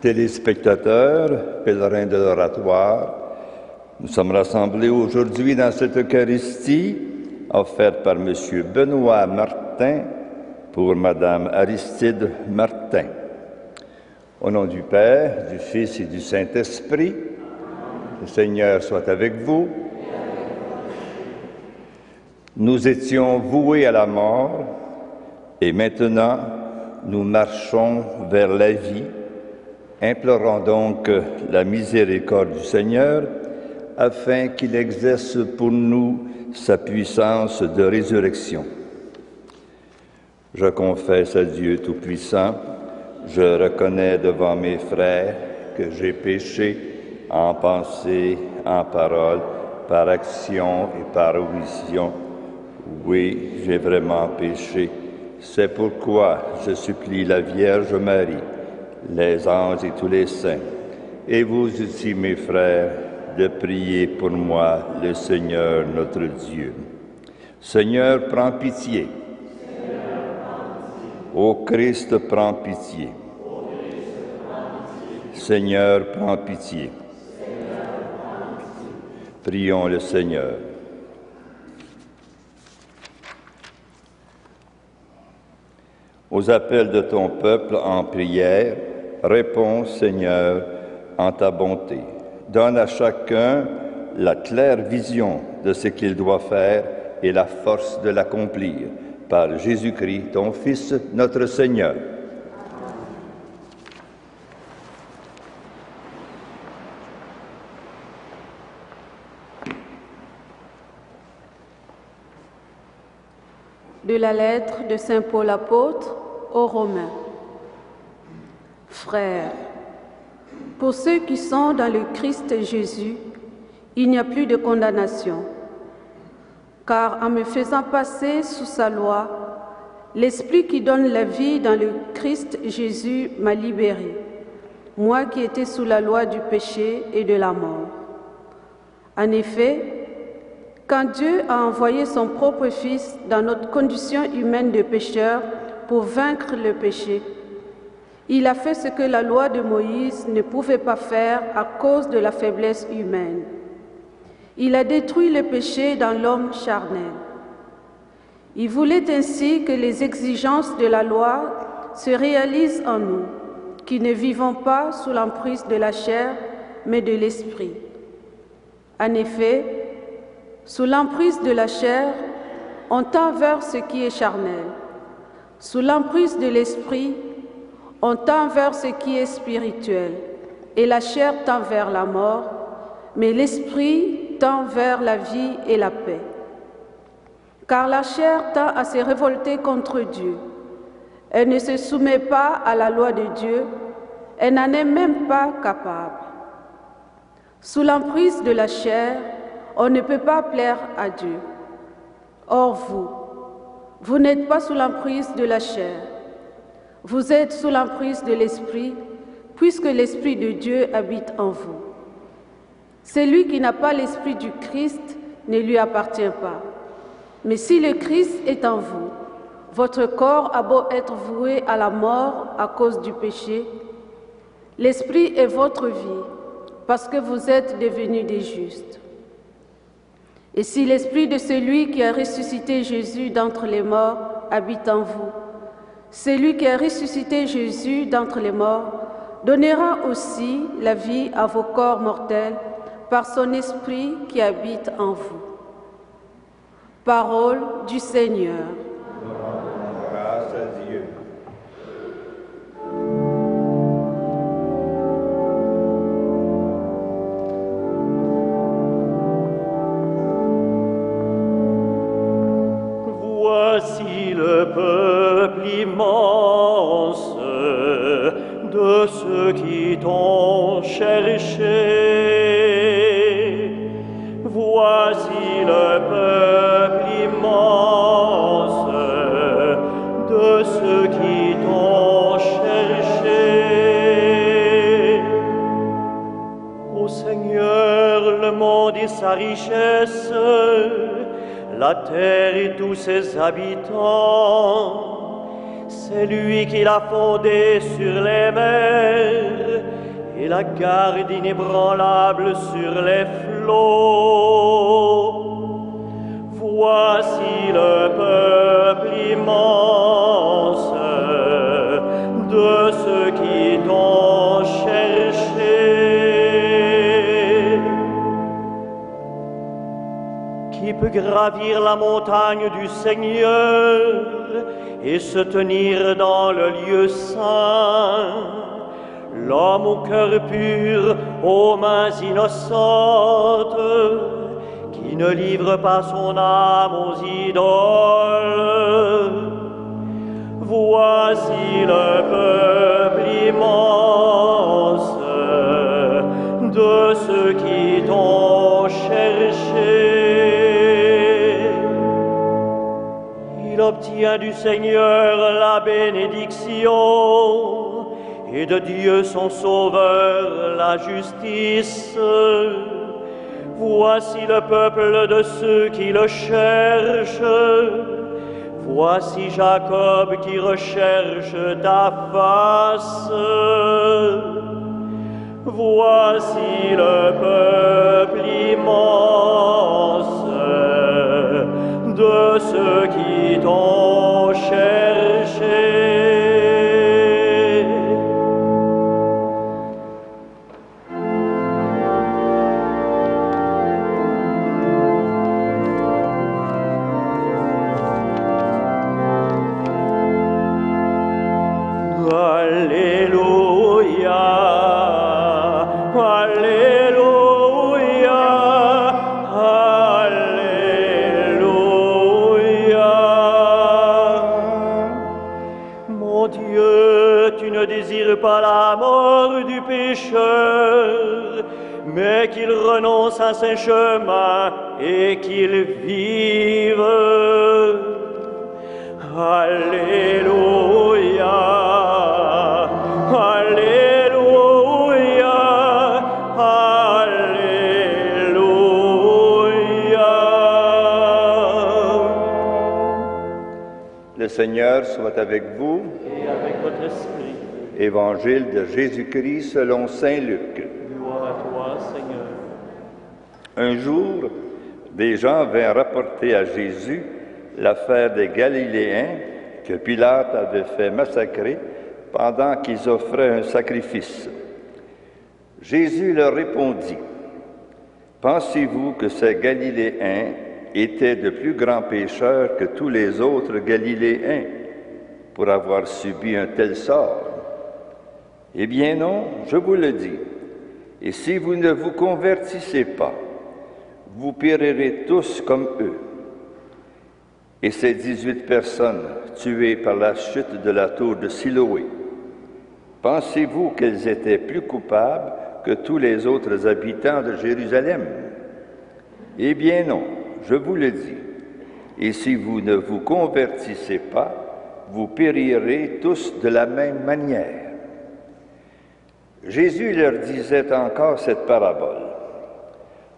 Téléspectateurs, pèlerins de l'oratoire, nous sommes rassemblés aujourd'hui dans cette Eucharistie offerte par M. Benoît Martin pour Mme Aristide Martin. Au nom du Père, du Fils et du Saint-Esprit, le Seigneur soit avec vous. Nous étions voués à la mort et maintenant nous marchons vers la vie. Implorons donc la miséricorde du Seigneur afin qu'il exerce pour nous sa puissance de résurrection. Je confesse à Dieu Tout-Puissant, je reconnais devant mes frères que j'ai péché en pensée, en parole, par action et par omission. Oui, j'ai vraiment péché. C'est pourquoi je supplie la Vierge Marie, les anges et tous les saints, et vous aussi, mes frères, de prier pour moi, le Seigneur notre Dieu. Seigneur, prends pitié. Ô Christ, prends pitié. Seigneur, prends pitié. Prions le Seigneur. Aux appels de ton peuple en prière, réponds, Seigneur, en ta bonté. Donne à chacun la claire vision de ce qu'il doit faire et la force de l'accomplir. Par Jésus-Christ, ton Fils, notre Seigneur. De la lettre de Saint Paul apôtre aux Romains. Frères, pour ceux qui sont dans le Christ Jésus, il n'y a plus de condamnation. Car en me faisant passer sous sa loi, l'Esprit qui donne la vie dans le Christ Jésus m'a libéré, moi qui étais sous la loi du péché et de la mort. En effet, quand Dieu a envoyé son propre Fils dans notre condition humaine de pécheurs pour vaincre le péché, il a fait ce que la loi de Moïse ne pouvait pas faire à cause de la faiblesse humaine. Il a détruit le péché dans l'homme charnel. Il voulait ainsi que les exigences de la loi se réalisent en nous, qui ne vivons pas sous l'emprise de la chair, mais de l'esprit. En effet, sous l'emprise de la chair, on tend vers ce qui est charnel. Sous l'emprise de l'esprit, on tend vers ce qui est spirituel. Et la chair tend vers la mort, mais l'esprit tend vers la vie et la paix. Car la chair tend à se révolter contre Dieu. Elle ne se soumet pas à la loi de Dieu, elle n'en est même pas capable. Sous l'emprise de la chair, on ne peut pas plaire à Dieu. Or vous n'êtes pas sous l'emprise de la chair. Vous êtes sous l'emprise de l'Esprit, puisque l'Esprit de Dieu habite en vous. Celui qui n'a pas l'Esprit du Christ ne lui appartient pas. Mais si le Christ est en vous, votre corps a beau être voué à la mort à cause du péché, l'Esprit est votre vie, parce que vous êtes devenus des justes. Et si l'Esprit de celui qui a ressuscité Jésus d'entre les morts habite en vous, celui qui a ressuscité Jésus d'entre les morts donnera aussi la vie à vos corps mortels par son Esprit qui habite en vous. Parole du Seigneur. Grâce à Dieu. Voici le peuple immense de ceux qui t'ont cherché. Voici le peuple immense de ceux qui t'ont cherché. Ô Seigneur, le monde et sa richesse, la terre et tous ses habitants, C'est lui qui l'a fondé sur les mers et la garde inébranlable sur les flots. Voici le peuple immense de ceux qui t'ont cherché. Qui peut gravir la montagne du Seigneur et se tenir dans le lieu saint? L'homme au cœur pur, aux mains innocentes, qui ne livre pas son âme aux idoles. Voici le peuple immense de ceux qui t'ont cherché. Il obtient du Seigneur la bénédiction et de Dieu son Sauveur la justice. Voici le peuple de ceux qui le cherchent. Voici Jacob qui recherche ta face. Voici le peuple immense de ceux qui t'ont cherché. Pas la mort du pécheur, mais qu'il renonce à ses chemins et qu'il vive. Alléluia, Alléluia, Alléluia. Le Seigneur soit avec vous. Et avec votre esprit. Évangile de Jésus-Christ selon saint Luc. Gloire à toi, Seigneur. Un jour, des gens vinrent rapporter à Jésus l'affaire des Galiléens que Pilate avait fait massacrer pendant qu'ils offraient un sacrifice. Jésus leur répondit: « Pensez-vous que ces Galiléens étaient de plus grands pécheurs que tous les autres Galiléens pour avoir subi un tel sort? Eh bien non, je vous le dis. Et si vous ne vous convertissez pas, vous périrez tous comme eux. » Et ces 18 personnes tuées par la chute de la tour de Siloé, pensez-vous qu'elles étaient plus coupables que tous les autres habitants de Jérusalem? Eh bien non, je vous le dis. Et si vous ne vous convertissez pas, vous périrez tous de la même manière. Jésus leur disait encore cette parabole.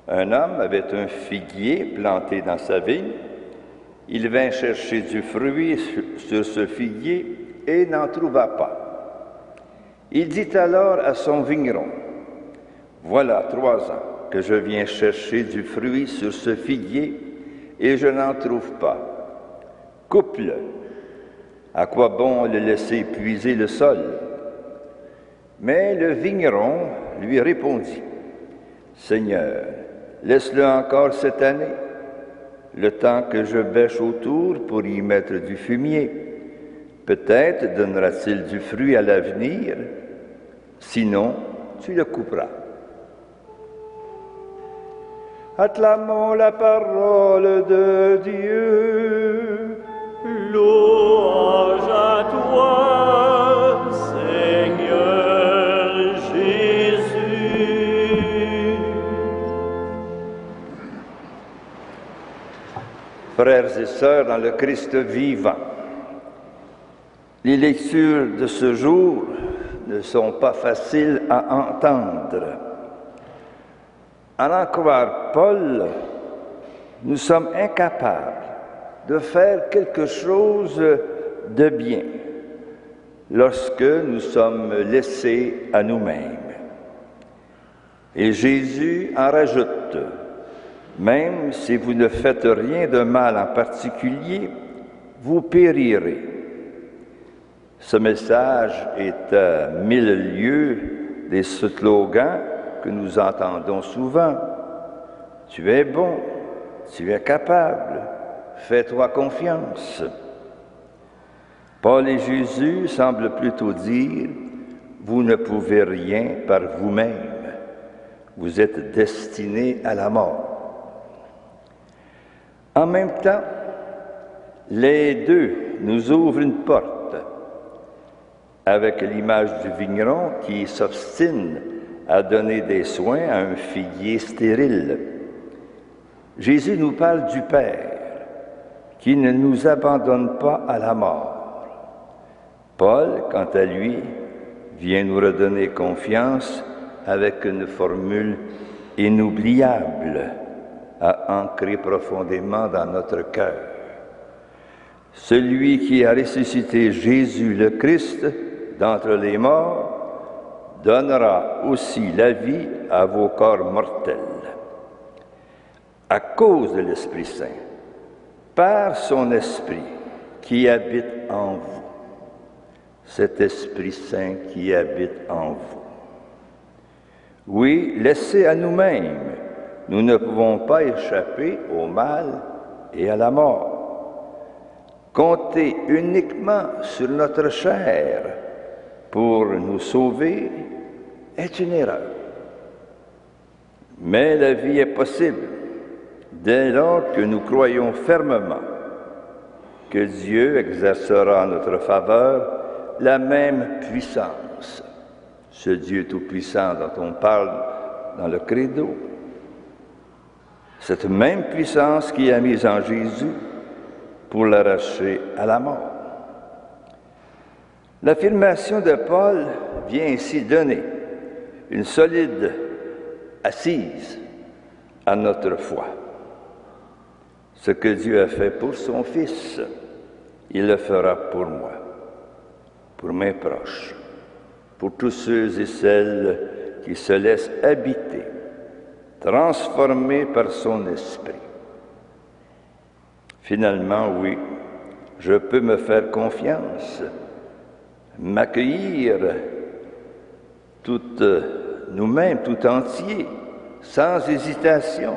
Un homme avait un figuier planté dans sa vigne. Il vint chercher du fruit sur ce figuier et n'en trouva pas. Il dit alors à son vigneron: « Voilà 3 ans que je viens chercher du fruit sur ce figuier et je n'en trouve pas. Coupe-le. À quoi bon le laisser puiser le sol? » Mais le vigneron lui répondit: « Seigneur, laisse-le encore cette année, le temps que je bêche autour pour y mettre du fumier. Peut-être donnera-t-il du fruit à l'avenir, sinon tu le couperas. » Acclamons la parole de Dieu. Louange à toi, Seigneur Jésus. Frères et sœurs dans le Christ vivant, les lectures de ce jour ne sont pas faciles à entendre. À en croire Paul, nous sommes incapables de faire quelque chose de bien. lorsque nous sommes laissés à nous-mêmes. Et Jésus en rajoute, même si vous ne faites rien de mal en particulier, vous périrez. Ce message est à 1000 lieues des slogans que nous entendons souvent. Tu es bon, tu es capable, fais-toi confiance. Paul et Jésus semblent plutôt dire, vous ne pouvez rien par vous-même, vous êtes destinés à la mort. En même temps, les deux nous ouvrent une porte, avec l'image du vigneron qui s'obstine à donner des soins à un figuier stérile. Jésus nous parle du Père, qui ne nous abandonne pas à la mort. Paul, quant à lui, vient nous redonner confiance avec une formule inoubliable à ancrer profondément dans notre cœur. Celui qui a ressuscité Jésus le Christ d'entre les morts donnera aussi la vie à vos corps mortels. À cause de l'Esprit Saint, par son Esprit qui habite en vous. Cet Esprit Saint qui habite en vous. Oui, laissés à nous-mêmes, nous ne pouvons pas échapper au mal et à la mort. Compter uniquement sur notre chair pour nous sauver est une erreur. Mais la vie est possible dès lors que nous croyons fermement que Dieu exercera en notre faveur la même puissance, ce Dieu tout-puissant dont on parle dans le credo, cette même puissance qui a mis en Jésus pour l'arracher à la mort. L'affirmation de Paul vient ainsi donner une solide assise à notre foi. Ce que Dieu a fait pour son Fils, il le fera pour moi, pour mes proches, pour tous ceux et celles qui se laissent habiter, transformés par son esprit. Finalement, oui, je peux me faire confiance, m'accueillir nous-mêmes, tout entier, sans hésitation.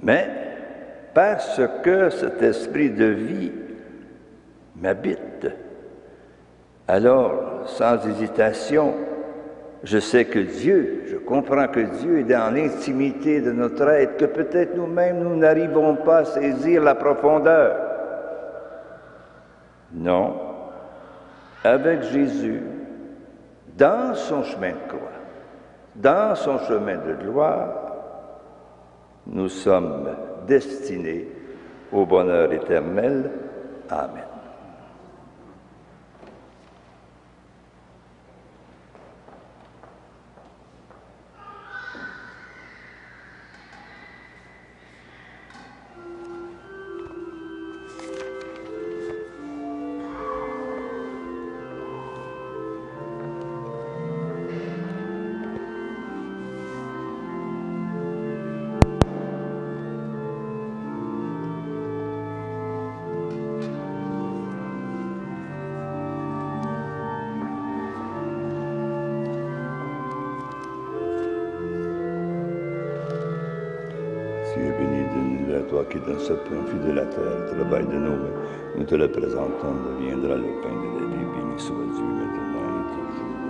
Mais parce que cet esprit de vie m'habite, alors, sans hésitation, je sais que Dieu, je comprends que Dieu est dans l'intimité de notre être, que peut-être nous-mêmes, nous n'arrivons pas à saisir la profondeur. Non, avec Jésus, dans son chemin de croix, dans son chemin de gloire, nous sommes destinés au bonheur éternel. Amen. Toi qui donnes ce pain, fils de la terre, travail de nos mains, nous te le présentons, deviendra le pain de la vie, béni soit Dieu maintenant et toujours.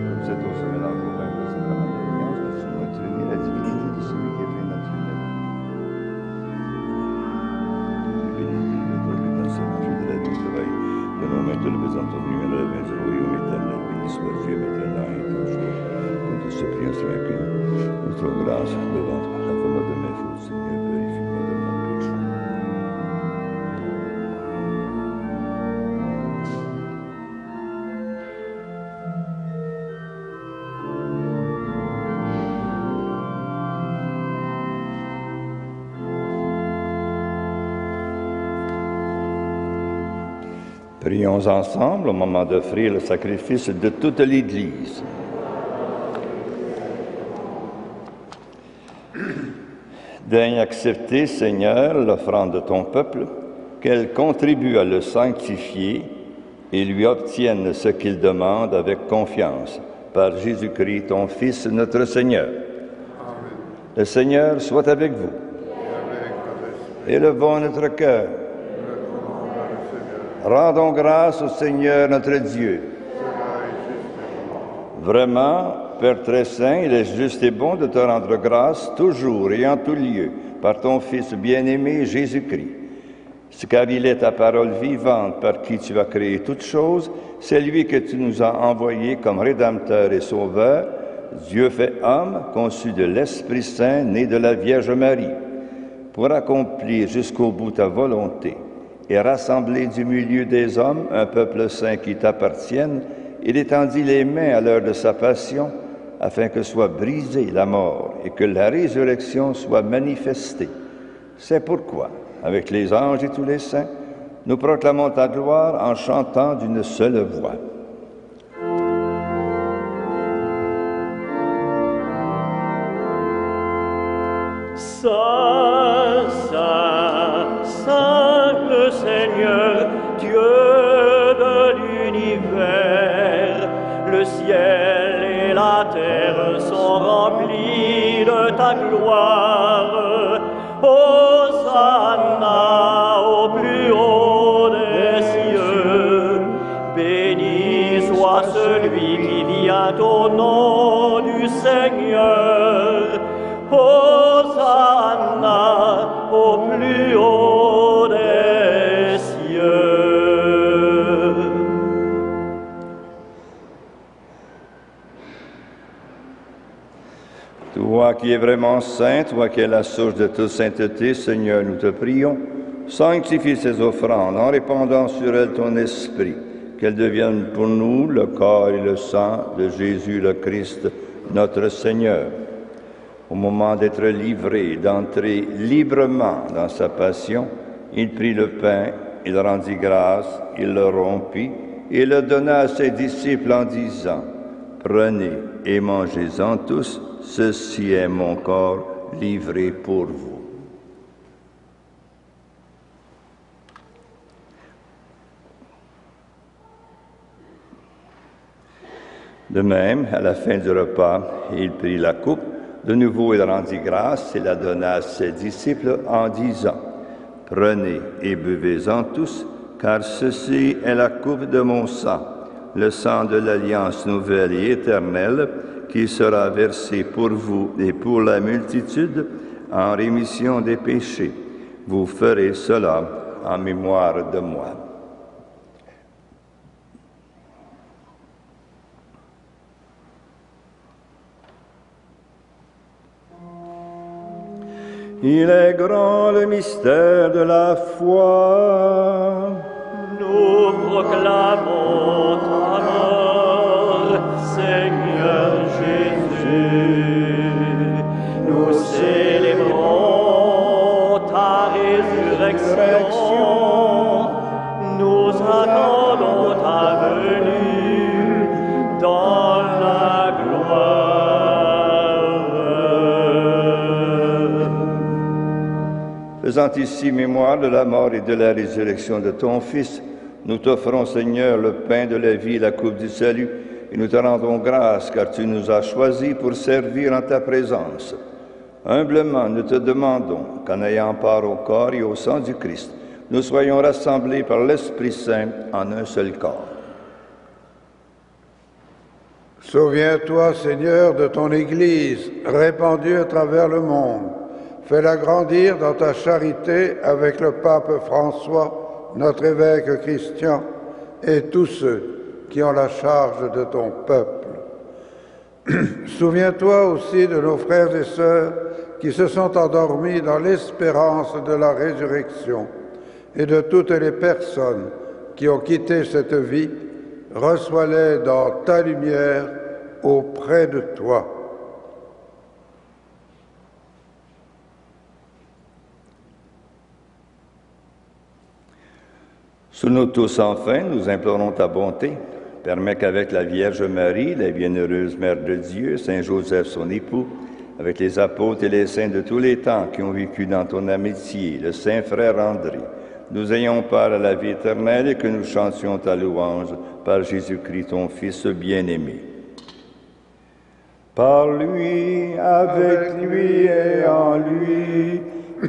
Comme c'est au sommet d'encourage de cette grande alliance, que tu m'as tenu la divinité de celui qui est fait naturel. Te le présentons lui-même à la main du royaume éternel, béni soit Dieu maintenant et toujours. Pour tout ce prions sur notre grâce devant toi, la foi de mes fautes, Seigneur, purifie-moi de mon péché. Prions ensemble au moment d'offrir le sacrifice de toute l'Église. Daigne accepter, Seigneur, l'offrande de ton peuple, qu'elle contribue à le sanctifier et lui obtienne ce qu'il demande avec confiance. Par Jésus-Christ, ton Fils, notre Seigneur. Amen. Le Seigneur soit avec vous. Élevons notre cœur. Rendons grâce au Seigneur notre Dieu. Vraiment, Père très saint, il est juste et bon de te rendre grâce toujours et en tout lieu par ton Fils bien-aimé Jésus-Christ. Car il est ta parole vivante par qui tu as créé toutes choses, c'est lui que tu nous as envoyé comme Rédempteur et Sauveur, Dieu fait homme, conçu de l'Esprit Saint, né de la Vierge Marie, pour accomplir jusqu'au bout ta volonté et rassembler du milieu des hommes un peuple saint qui t'appartienne. Il étendit les mains à l'heure de sa passion, afin que soit brisée la mort et que la résurrection soit manifestée. C'est pourquoi, avec les anges et tous les saints, nous proclamons ta gloire en chantant d'une seule voix. Saint, Saint, Saint le Seigneur, Dieu de l'univers, le ciel et la terre sont remplis de ta gloire. Hosanna au plus haut des cieux, béni soit celui qui vient au nom du Seigneur. Hosanna au plus haut des cieux. Toi qui es vraiment saint, toi qui es la source de toute sainteté, Seigneur, nous te prions, sanctifie ces offrandes en répandant sur elles ton esprit, qu'elles deviennent pour nous le corps et le sang de Jésus le Christ, notre Seigneur. Au moment d'être livré, d'entrer librement dans sa passion, il prit le pain, il rendit grâce, il le rompit et le donna à ses disciples en disant, « Prenez et mangez-en tous, ceci est mon corps livré pour vous. » De même, à la fin du repas, il prit la coupe. De nouveau, il rendit grâce et la donna à ses disciples en disant, « Prenez et buvez-en tous, car ceci est la coupe de mon sang, le sang de l'alliance nouvelle et éternelle, qui sera versé pour vous et pour la multitude en rémission des péchés. Vous ferez cela en mémoire de moi. » Il est grand le mystère de la foi. Nous proclamons ta mort, Seigneur Jésus. Nous célébrons ta résurrection. Nous attendons ta venue dans la gloire. Faisant ici mémoire de la mort et de la résurrection de ton Fils, nous t'offrons, Seigneur, le pain de la vie et la coupe du salut, et nous te rendons grâce, car tu nous as choisis pour servir en ta présence. Humblement, nous te demandons qu'en ayant part au corps et au sang du Christ, nous soyons rassemblés par l'Esprit Saint en un seul corps. Souviens-toi, Seigneur, de ton Église répandue à travers le monde. Fais-la grandir dans ta charité avec le pape François, notre évêque Christian, et tous ceux qui ont la charge de ton peuple. Souviens-toi aussi de nos frères et sœurs qui se sont endormis dans l'espérance de la résurrection et de toutes les personnes qui ont quitté cette vie. Reçois-les dans ta lumière auprès de toi. Sous nous tous enfin, nous implorons ta bonté. Permets qu'avec la Vierge Marie, la bienheureuse Mère de Dieu, Saint Joseph son époux, avec les apôtres et les saints de tous les temps qui ont vécu dans ton amitié, le Saint Frère André, nous ayons part à la vie éternelle et que nous chantions ta louange par Jésus-Christ, ton Fils bien-aimé. Par lui, avec lui et en lui,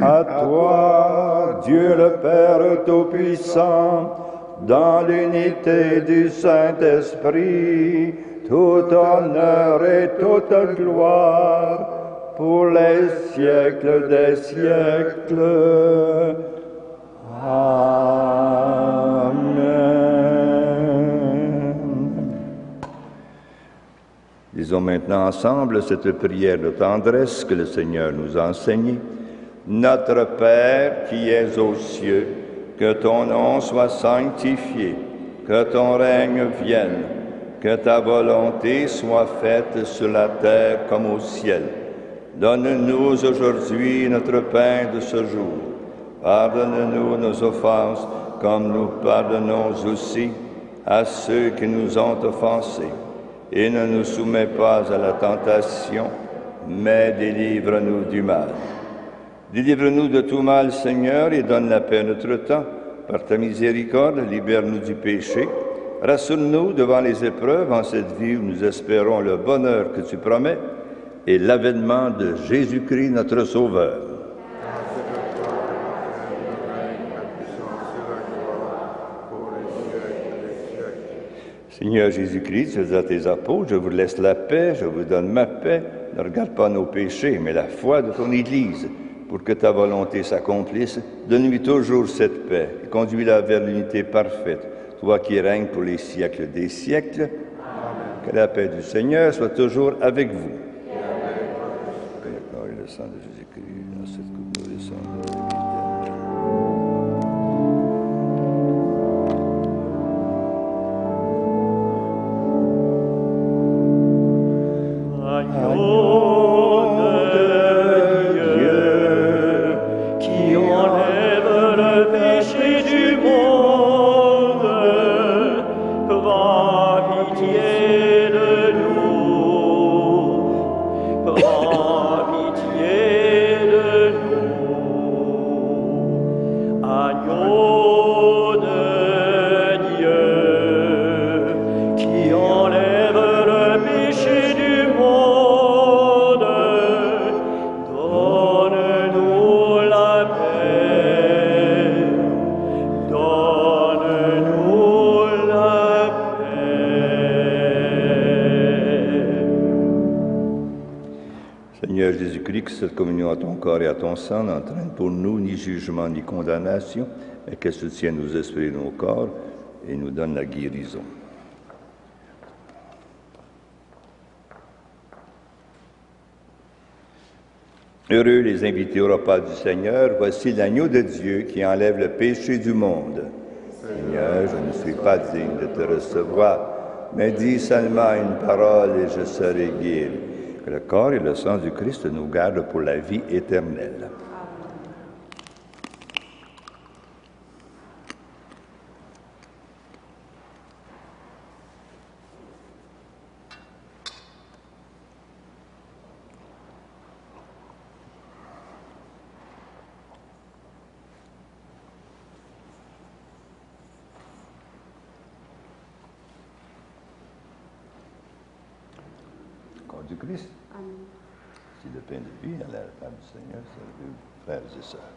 à toi, Dieu le Père Tout-Puissant, dans l'unité du Saint-Esprit, tout honneur et toute gloire pour les siècles des siècles. Amen. Disons maintenant ensemble cette prière de tendresse que le Seigneur nous a enseignée. Notre Père qui es aux cieux, que ton nom soit sanctifié, que ton règne vienne, que ta volonté soit faite sur la terre comme au ciel. Donne-nous aujourd'hui notre pain de ce jour. Pardonne-nous nos offenses, comme nous pardonnons aussi à ceux qui nous ont offensés. Et ne nous soumets pas à la tentation, mais délivre-nous du mal. Délivre-nous de tout mal, Seigneur, et donne la paix à notre temps. Par ta miséricorde, libère-nous du péché. Rassure-nous devant les épreuves en cette vie où nous espérons le bonheur que tu promets et l'avènement de Jésus-Christ, notre Sauveur. Seigneur Jésus-Christ, tu dis à tes apôtres, je vous laisse la paix, je vous donne ma paix. Ne regarde pas nos péchés, mais la foi de ton Église. Pour que ta volonté s'accomplisse, donne-lui toujours cette paix et conduis-la vers l'unité parfaite, toi qui règnes pour les siècles des siècles. Amen. Que la paix du Seigneur soit toujours avec vous. Que le corps et le sang de Jésus-Christ, dans cette coupe nous descendons. Que cette communion à ton corps et à ton sang n'entraîne pour nous ni jugement ni condamnation, mais qu'elle soutienne nos esprits et nos corps et nous donne la guérison. Heureux les invités au repas du Seigneur, voici l'agneau de Dieu qui enlève le péché du monde. Seigneur, je ne suis pas digne de te recevoir, mais dis seulement une parole et je serai guéri. Que le corps et le sang du Christ nous gardent pour la vie éternelle. Du Christ. Amen. Si le pain de vie à la table du Seigneur, servez-vous, frères et sœurs.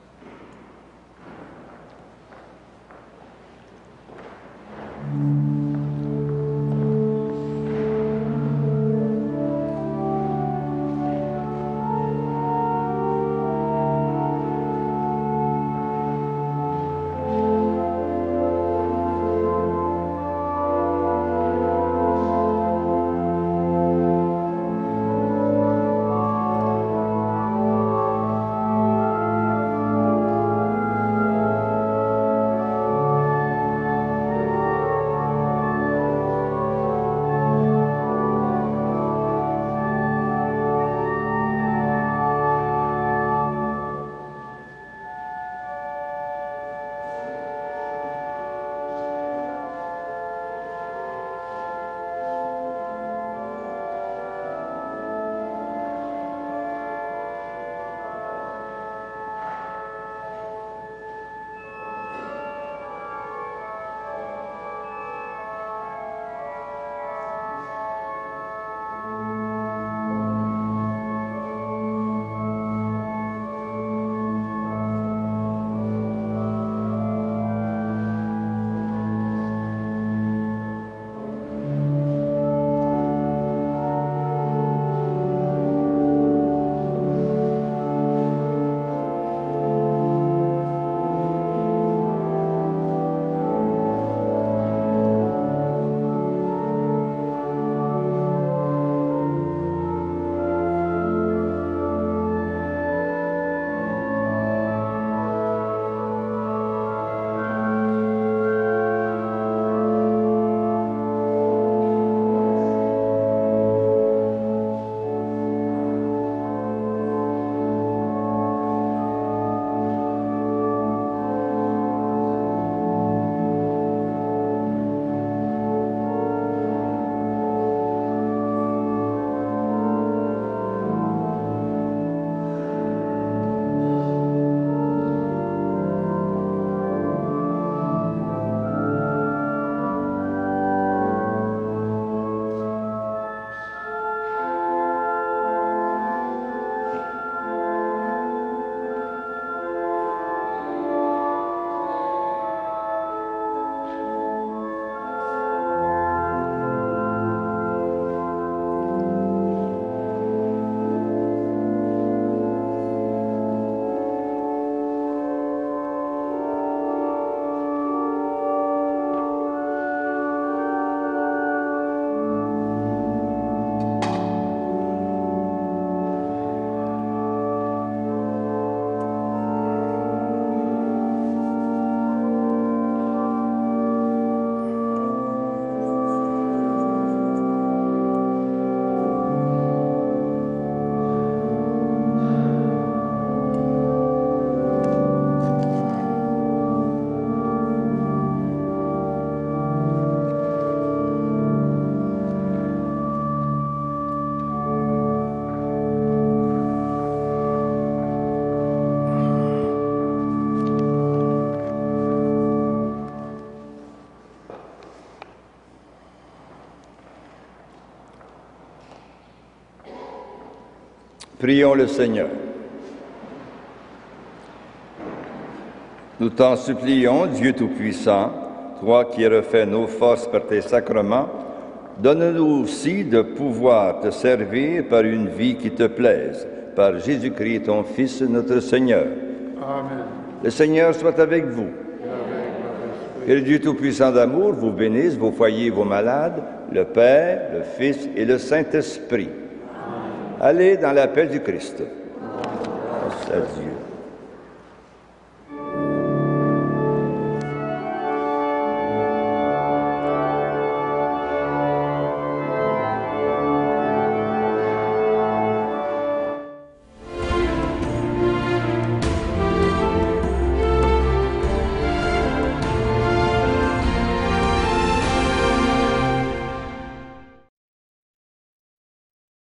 Prions le Seigneur. Nous t'en supplions, Dieu Tout-Puissant, toi qui refais nos forces par tes sacrements, donne-nous aussi de pouvoir te servir par une vie qui te plaise, par Jésus-Christ, ton Fils, notre Seigneur. Amen. Le Seigneur soit avec vous. Que le Dieu Tout-Puissant d'amour vous bénisse, vos foyers, vos malades, le Père, le Fils et le Saint-Esprit. Allez dans la paix du Christ. Grâce à Dieu.